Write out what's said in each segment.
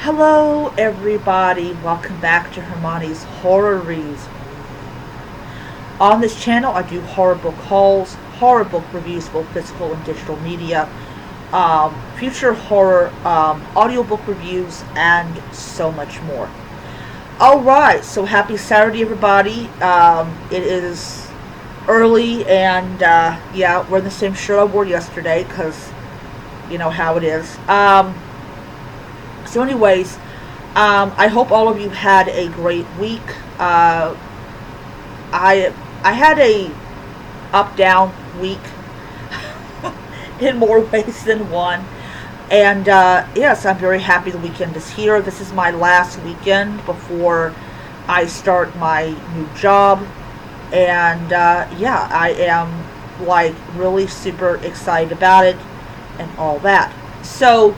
Hello, everybody. Welcome back to Hermione's Horror Reads. On this channel, I do horror book hauls, horror book reviews, both physical and digital media, future horror audiobook reviews, and so much more. Alright, so happy Saturday, everybody. It is early, and yeah, we're in the same shirt I wore yesterday, because you know how it is. So anyways, I hope all of you had a great week. I had a up-down week in more ways than one. And yes, I'm very happy the weekend is here. This is my last weekend before I start my new job. And yeah, I am like really super excited about it and all that. So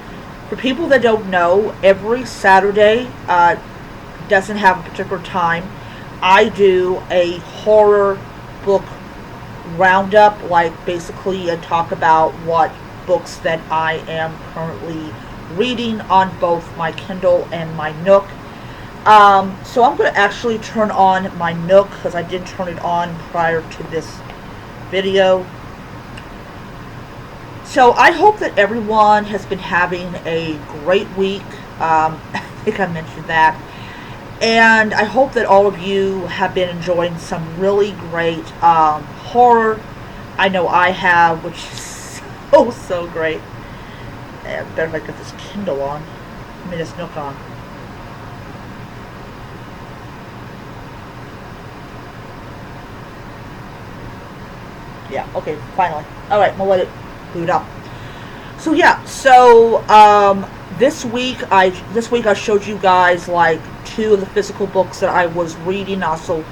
for people that don't know, every Saturday doesn't have a particular time. I do a horror book roundup, like basically I talk about what books that I am currently reading on both my Kindle and my Nook. So I'm going to actually turn on my Nook because I didn't turn it on prior to this video. So I hope that everyone has been having a great week. I think I mentioned that. And I hope that all of you have been enjoying some really great horror. I know I have, which is so great. I better get this Kindle on. I mean, this Nook on. Yeah, okay, finally. Alright, we'll let it boot up. So yeah, so this week I showed you guys like two of the physical books that I was reading. I also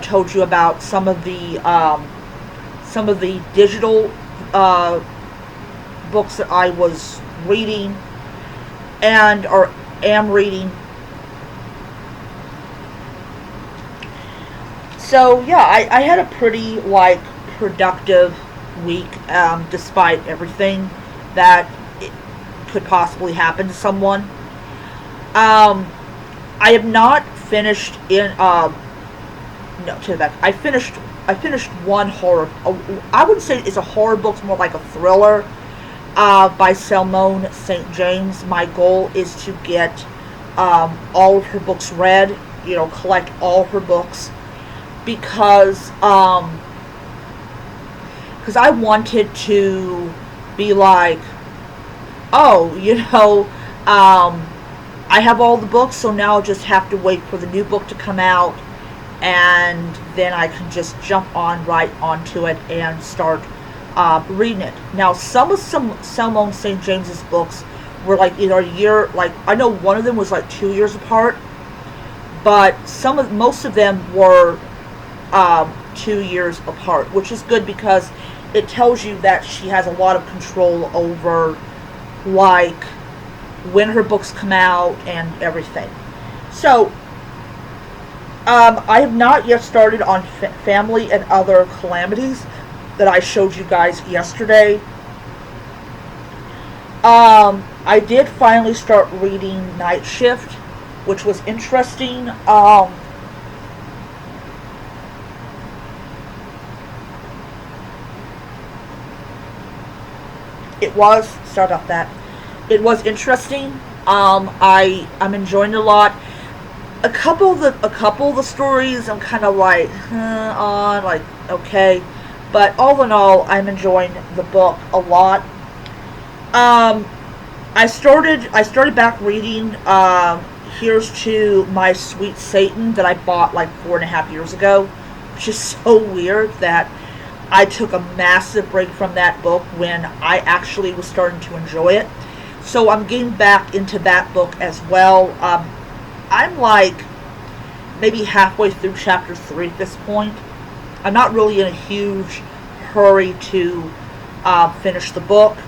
told you about some of the digital books that I was reading and or am reading. So yeah, I had a pretty like productive week, despite everything that it could possibly happen to someone. I have not finished in no, take that. I finished one horror. I wouldn't say it's a horror book; it's more like a thriller. By Salmone St. James. My goal is to get all of her books read. You know, collect all her books because I wanted to be like, oh, you know, I have all the books, so now I'll just have to wait for the new book to come out, and then I can just jump on right onto it and start reading it. Now, some Salmone St. James's books were like either a year, like I know one of them was like 2 years apart, but most of them were 2 years apart, which is good because it tells you that she has a lot of control over like when her books come out and everything. So I have not yet started on Family and Other Calamities that I showed you guys yesterday. I did finally start reading Night Shift, which was interesting. It was interesting. I'm enjoying it a lot. A couple of the stories I'm kind of like on like okay, but all in all, I'm enjoying the book a lot. I started back reading Here's to My Sweet Satan that I bought like 4.5 years ago, which is so weird that I took a massive break from that book when I actually was starting to enjoy it. So I'm getting back into that book as well. I'm like maybe halfway through chapter 3 at this point. I'm not really in a huge hurry to finish the book.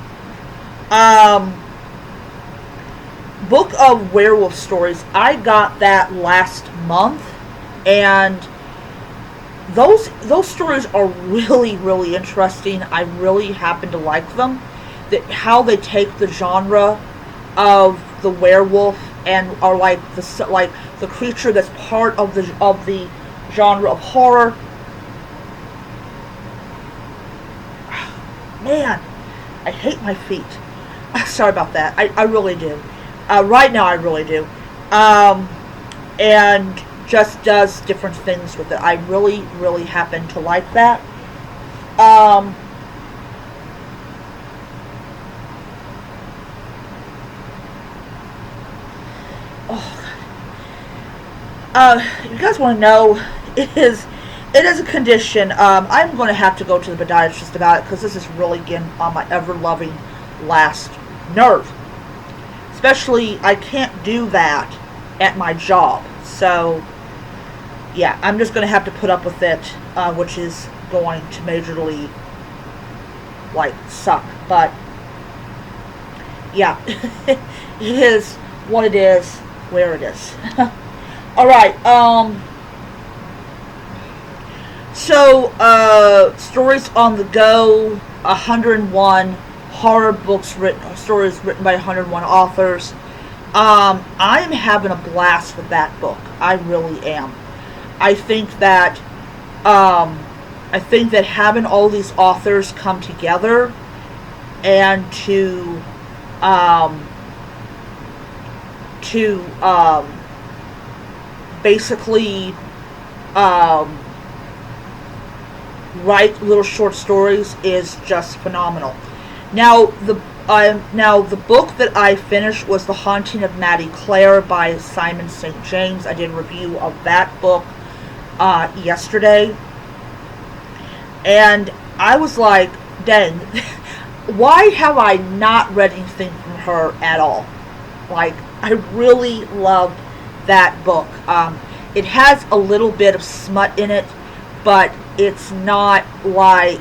Book of Werewolf Stories, I got that last month, and those stories are really, really interesting. I really happen to like them. That how they take the genre of the werewolf, and are like the creature that's part of the genre of horror. Man, I hate my feet. Sorry about that. I really do. Right now, I really do. And just does different things with it. I really, really happen to like that. Um, oh, if you guys want to know, it is a condition. I'm going to have to go to the podiatrist about it, because this is really getting on my ever-loving last nerve. Especially, I can't do that at my job. So, yeah, I'm just going to have to put up with it, which is going to majorly, like, suck. But, yeah, it is what it is, where it is. Alright, so, Stories on the Go, 101 horror books stories written by 101 authors. I'm having a blast with that book. I really am. I think that, having all these authors come together and to basically write little short stories is just phenomenal. Now the book that I finished was The Haunting of Maddie Clare by Simon St. James. I did a review of that book yesterday, and I was like, dang, why have I not read anything from her at all? Like, I really loved that book. It has a little bit of smut in it, but it's not like,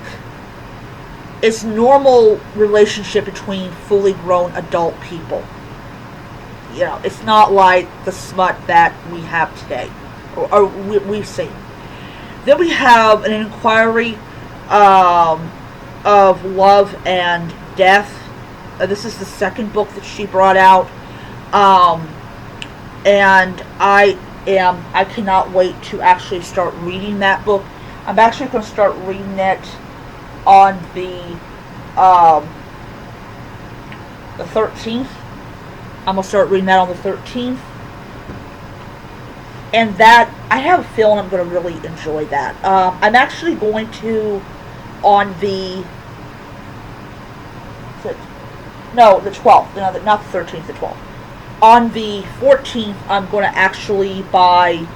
it's normal relationship between fully grown adult people. You know, it's not like the smut that we have today, or we've seen. Then we have an inquiry of love and death. This is the second book that she brought out, and I cannot wait to actually start reading that book. I'm actually going to start reading it on the 13th. I'm going to start reading that on the 13th. And that, I have a feeling I'm going to really enjoy that. I'm actually going to, on the 12th. No, not the 13th, the 12th. On the 14th, I'm going to actually buy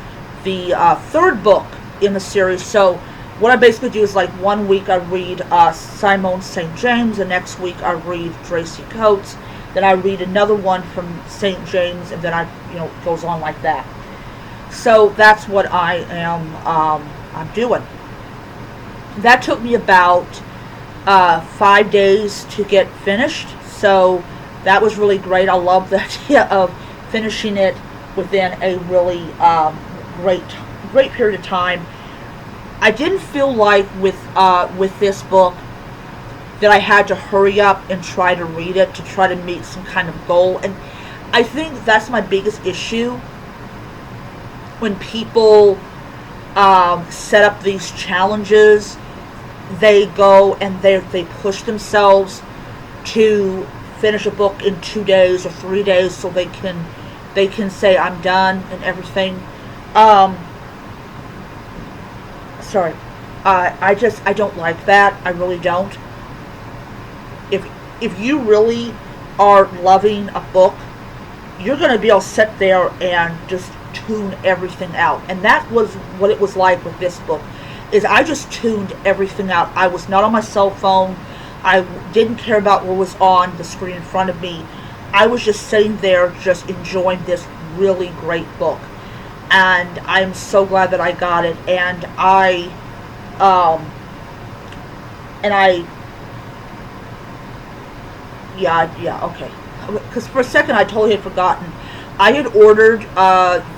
the third book in the series. So what I basically do is, like, one week I read Simone St. James, the next week I read Tracy Coates, then I read another one from St. James, and then it goes on like that. So that's what I am I'm doing. That took me about 5 days to get finished, so that was really great. I love the idea of finishing it within a really great period of time. I didn't feel like with this book that I had to hurry up and try to read it to try to meet some kind of goal. And I think that's my biggest issue when people set up these challenges. They go and they push themselves to finish a book in 2 days or 3 days so they can say I'm done and everything. Sorry. I don't like that. I really don't. If you really are loving a book, you're going to be able to sit there and just tune everything out. And that was what it was like with this book, is I just tuned everything out. I was not on my cell phone. I didn't care about what was on the screen in front of me. I was just sitting there just enjoying this really great book. And I'm so glad that I got it. And okay. Because for a second I totally had forgotten. I had ordered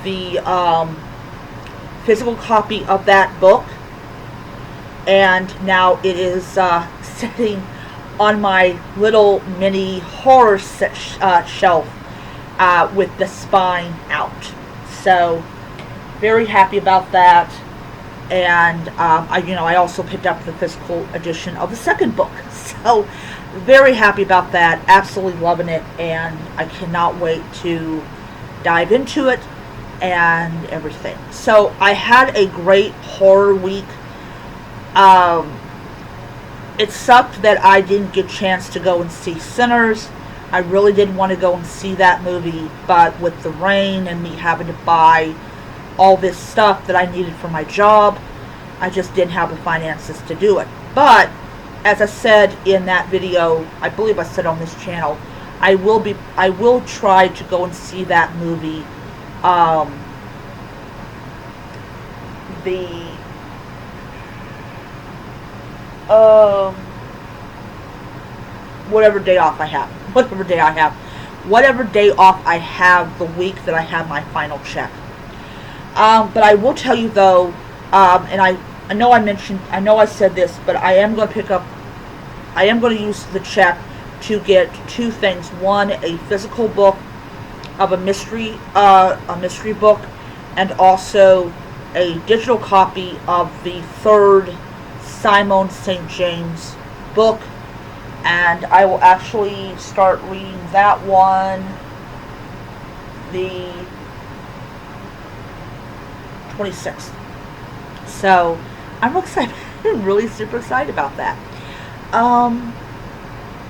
the physical copy of that book, and now it is sitting on my little mini horror shelf with the spine out. So very happy about that. And I also picked up the physical edition of the second book. So very happy about that. Absolutely loving it, and I cannot wait to dive into it and everything. So I had a great horror week. It sucked that I didn't get a chance to go and see Sinners. I really did want to go and see that movie, but with the rain and me having to buy all this stuff that I needed for my job, I just didn't have the finances to do it. But as I said in that video, I believe I said on this channel, I will try to go and see that movie whatever day off I have. Whatever day off I have the week that I have my final check. But I will tell you though, and I know I said this, but I am going to use the check to get two things. One, a physical book of a mystery book, and also a digital copy of the third Simon St. James book. And I will actually start reading that one the 26th. So I'm excited. I'm really super excited about that.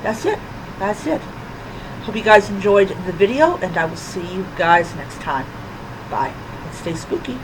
That's it. Hope you guys enjoyed the video, and I will see you guys next time. Bye, and stay spooky.